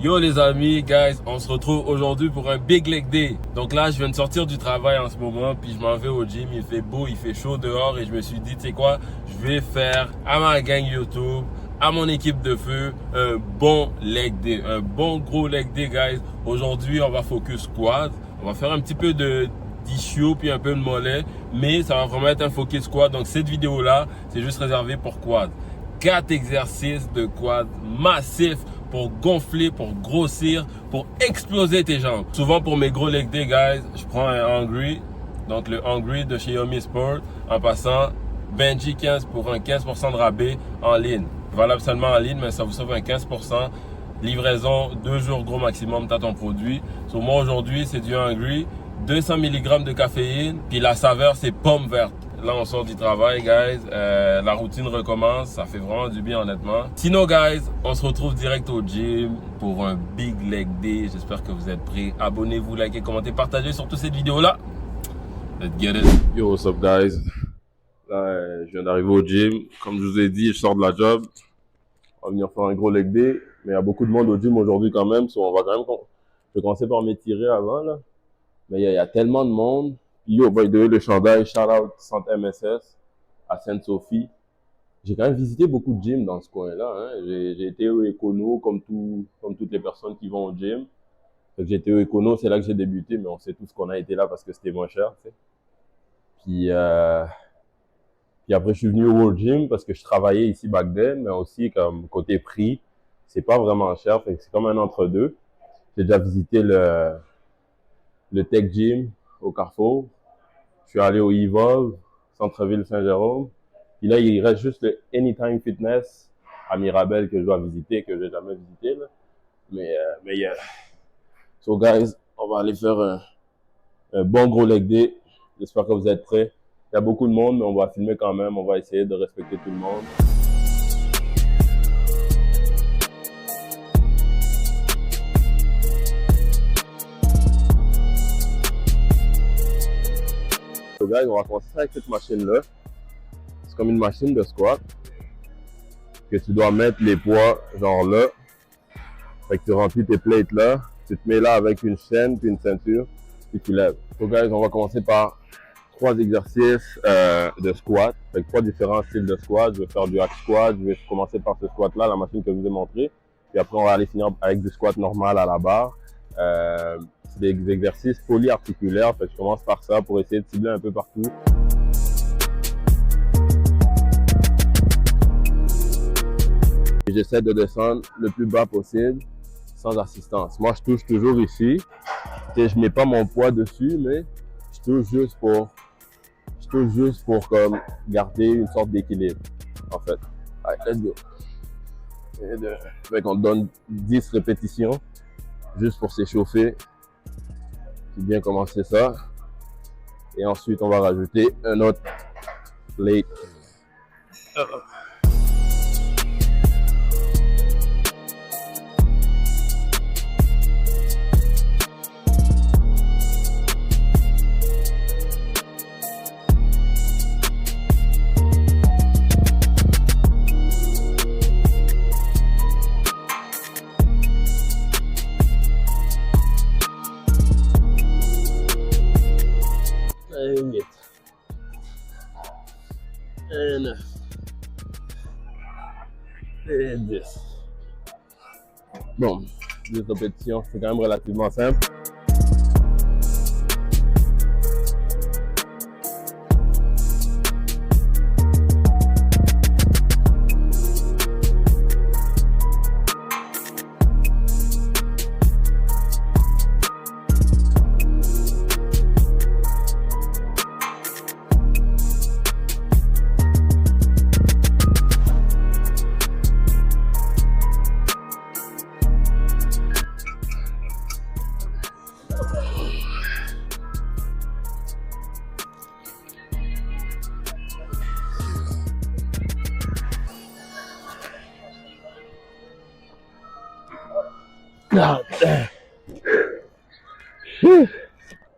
Yo les amis, guys, on se retrouve aujourd'hui pour un Big Leg Day. Donc là, je viens de sortir du travail en ce moment, puis je m'en vais au gym, il fait beau, il fait chaud dehors et je me suis dit, tu sais quoi, je vais faire à ma gang YouTube, à mon équipe de feu, un bon leg day, un bon gros leg day, guys. Aujourd'hui, on va focus squat, on va faire un petit peu de d'ischio puis un peu de mollet, mais ça va vraiment être un focus squat. Donc cette vidéo là, c'est juste réservé pour quad. 4 exercices de quad massifs pour gonfler, pour grossir, pour exploser tes jambes. Souvent pour mes gros leg day, guys, je prends un Hungry, donc le Hungry de chez Yomi Sport, en passant Benji 15 pour un 15% de rabais en ligne. Valable seulement en ligne, mais ça vous sauve un 15%. Livraison 2 jours gros maximum, t'as ton produit. Sur moi aujourd'hui, c'est du Hungry, 200 mg de caféine, puis la saveur c'est pomme verte. Là, on sort du travail, guys. La routine recommence. Ça fait vraiment du bien, honnêtement. Sinon, guys, on se retrouve direct au gym pour un Big Leg Day. J'espère que vous êtes prêts. Abonnez-vous, likez, commentez, partagez surtout cette vidéo-là. Let's get it. Yo, what's up, guys? Là, je viens d'arriver au gym. Comme je vous ai dit, je sors de la job. On va venir faire un gros Leg Day. Mais il y a beaucoup de monde au gym aujourd'hui quand même. So, on va quand même... Je vais commencer par m'étirer avant, là. Mais il y a tellement de monde. Yo, by the way, le chandail, shout out Centre MSS à Sainte-Sophie. J'ai quand même visité beaucoup de gyms dans ce coin-là. Hein. J'ai été au Econo comme toutes les personnes qui vont au gym. J'ai été au Econo, c'est là que j'ai débuté, mais on sait tous qu'on a été là parce que c'était moins cher. Tu sais. Puis après, je suis venu au World Gym parce que je travaillais ici back then, mais aussi comme côté prix, c'est pas vraiment cher, fait que c'est comme un entre-deux. J'ai déjà visité le Tech Gym au Carrefour. Je suis allé au Evolve, Centre-Ville Saint-Jérôme. Puis là, il reste juste le Anytime Fitness à Mirabel que je dois visiter, que j'ai jamais visité. Là. Mais yeah. So guys, on va aller faire un bon gros leg day. J'espère que vous êtes prêts. Il y a beaucoup de monde, mais on va filmer quand même. On va essayer de respecter tout le monde. So guys, on va commencer avec cette machine-là. C'est comme une machine de squat que tu dois mettre les poids genre là. Fait que tu remplis tes plates là, tu te mets là avec une chaîne puis une ceinture puis tu lèves. So guys, on va commencer par 3 exercices de squat. Fait que 3 différents styles de squat. Je vais faire du hack squat, je vais commencer par ce squat là, la machine que je vous ai montré. Puis après on va aller finir avec du squat normal à la barre. C'est des exercices polyarticulaires. Fait que je commence par ça pour essayer de cibler un peu partout. Et j'essaie de descendre le plus bas possible sans assistance. Moi, je touche toujours ici. Et je mets pas mon poids dessus, mais je touche juste pour comme garder une sorte d'équilibre, en fait. Allez, let's go. Fait qu'on donne 10 répétitions juste pour s'échauffer. Puis bien commencer ça. Et ensuite, on va rajouter un autre plate. And 8 and 9 et 10. Bon, 10 répétitions, c'est quand même relativement simple.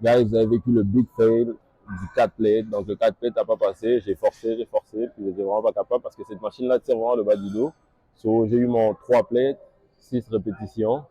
Guys, vous avez vécu le big fail du 4 plate. Donc le 4 plate n'a pas passé. J'ai forcé, puis j'étais vraiment pas capable parce que cette machine-là tire vraiment le bas du dos. So, j'ai eu mon 3 plates, 6 répétitions.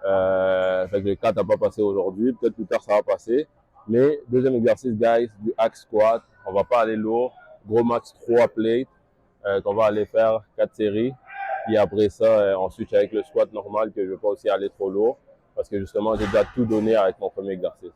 Fait que le 4 n'a pas passé aujourd'hui. Peut-être plus tard, ça va passer. Mais deuxième exercice, guys, du hack squat. On va pas aller lourd. Gros max 3 plates qu'on va aller faire 4 séries. Puis après ça, on switch avec le squat normal que je ne veux pas aussi aller trop lourd. Parce que justement, j'ai déjà tout donné avec mon premier exercice.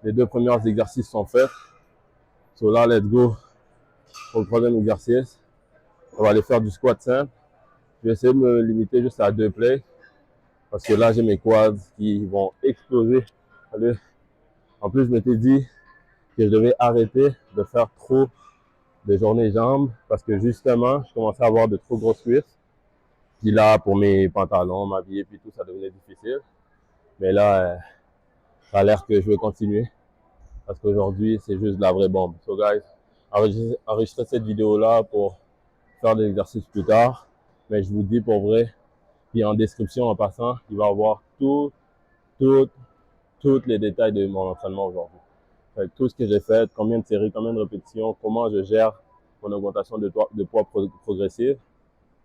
Les deux premiers exercices sont faits. So là, let's go pour le troisième exercice. On va aller faire du squat simple. Je vais essayer de me limiter juste à 2 plays. Parce que là, j'ai mes quads qui vont exploser. En plus, je m'étais dit que je devais arrêter de faire trop de journées jambes. Parce que justement, je commençais à avoir de trop grosses cuisses. Puis là, pour mes pantalons, m'habiller, puis tout, ça devenait difficile. Mais là, ça a l'air que je vais continuer. Parce qu'aujourd'hui, c'est juste de la vraie bombe. So guys, enregistrez cette vidéo-là pour faire des exercices plus tard. Mais je vous dis pour vrai, puis en description, en passant, il va y avoir tous les détails de mon entraînement aujourd'hui. Tout ce que j'ai fait, combien de séries, combien de répétitions, comment je gère mon augmentation de poids progressive.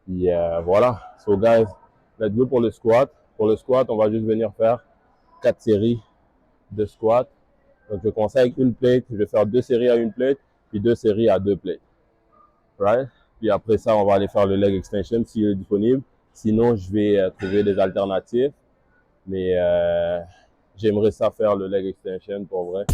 Puis voilà. So guys, let's go pour le squat. Pour le squat, on va juste venir faire 4 séries de squat. Donc je vais commencer avec une plate, je vais faire 2 séries à une plate, puis 2 séries à 2 plates. Right? Puis après ça, on va aller faire le leg extension s'il est disponible. Sinon, je vais trouver des alternatives. Mais j'aimerais ça faire le leg extension pour vrai.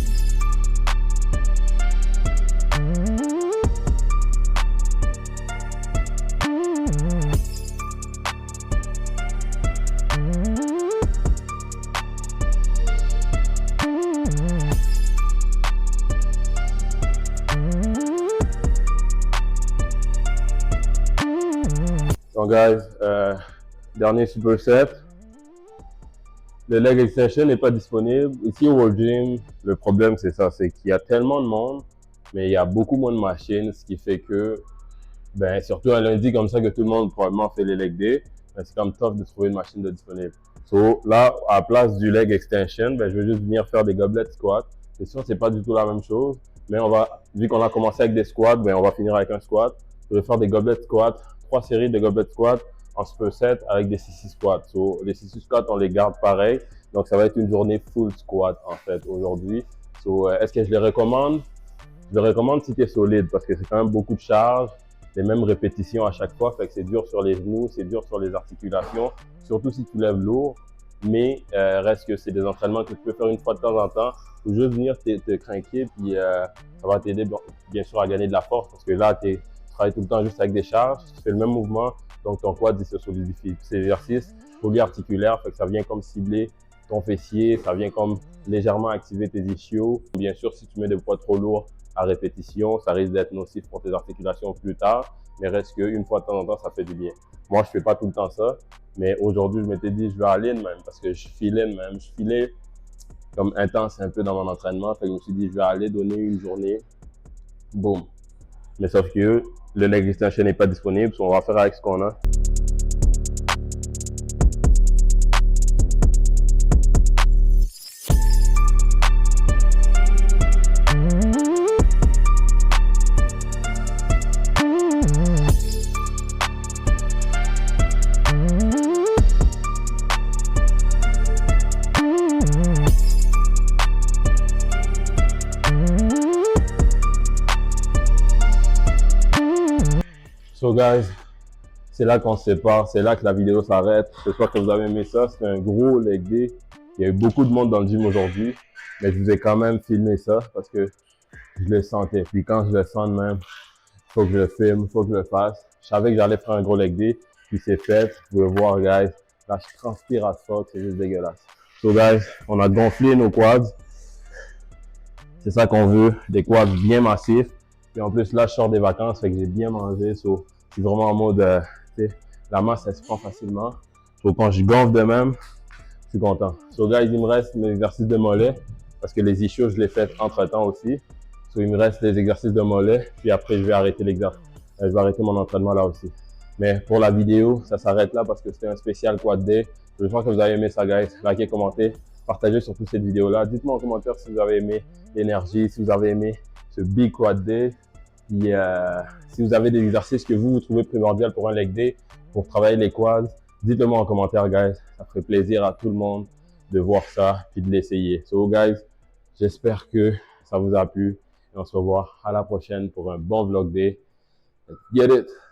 Donc guys, dernier superset. Le leg extension n'est pas disponible. Ici au World Gym, le problème c'est ça, c'est qu'il y a tellement de monde, mais il y a beaucoup moins de machines, ce qui fait que, ben, surtout un lundi comme ça que tout le monde probablement fait les leg day, ben, c'est comme tough de trouver une machine de disponible. So là, à la place du leg extension, ben, je vais juste venir faire des goblet squats. C'est sûr, c'est pas du tout la même chose, mais on va, vu qu'on a commencé avec des squats, ben, on va finir avec un squat. Je vais faire des goblet squats, 3 séries de goblet squats en superset avec des CC squats. So, les CC squats, on les garde pareil. Donc, ça va être une journée full squat, en fait, aujourd'hui. So, est-ce que je les recommande? Je les recommande si tu es solide parce que c'est quand même beaucoup de charges, les mêmes répétitions à chaque fois. Fait que c'est dur sur les genoux, c'est dur sur les articulations, surtout si tu lèves lourd. Mais reste que c'est des entraînements que tu peux faire une fois de temps en temps ou juste venir te craquer puis ça va t'aider bien sûr à gagner de la force parce que là, tu travailles tout le temps juste avec des charges, tu fais le même mouvement, donc ton quad il se solidifie. Ces exercices polyarticulaires, fait que ça vient comme cibler ton fessier, ça vient comme légèrement activer tes ischios. Bien sûr, si tu mets des poids trop lourds à répétition, ça risque d'être nocif pour tes articulations plus tard, mais reste qu'une fois de temps en temps, ça fait du bien. Moi, je fais pas tout le temps ça, mais aujourd'hui, je m'étais dit, je vais aller de même parce que je filais comme intense un peu dans mon entraînement. Fait que je me suis dit, je vais aller donner une journée, boum. Mais sauf que le leg extension n'est pas disponible, so on va faire avec ce qu'on a. So guys, c'est là qu'on se sépare, c'est là que la vidéo s'arrête. J'espère que vous avez aimé ça. C'était un gros leg day. Il y a eu beaucoup de monde dans le gym aujourd'hui, mais je vous ai quand même filmé ça parce que je le sentais. Puis quand je le sens de même, faut que je le filme, faut que je le fasse. Je savais que j'allais faire un gros leg day, puis c'est fait. Vous pouvez voir, guys. Là, je transpire à fuck, c'est juste dégueulasse. So, guys, on a gonflé nos quads. C'est ça qu'on veut, des quads bien massifs. Puis en plus, là, je sors des vacances, fait que j'ai bien mangé. So, je suis vraiment en mode, la masse, elle se prend facilement. So, quand je gonfle de même, je suis content. So, guys, il me reste mes exercices de mollet, parce que les issues, je les fais entre-temps aussi. So, il me reste les exercices de mollet, puis après, je vais arrêter l'exercice. Je vais arrêter mon entraînement là aussi. Mais pour la vidéo, ça s'arrête là parce que c'était un spécial quad day. J'espère que vous avez aimé ça, guys. Likez, commentez, partagez surtout cette vidéo-là. Dites-moi en commentaire si vous avez aimé l'énergie, si vous avez aimé ce big quad day. Puis, si vous avez des exercices que vous trouvez primordial pour un leg day, pour travailler les quads, dites-le moi en commentaire, guys. Ça ferait plaisir à tout le monde de voir ça puis de l'essayer. So, guys, j'espère que ça vous a plu. Et on se revoit à la prochaine pour un bon vlog day. Let's get it!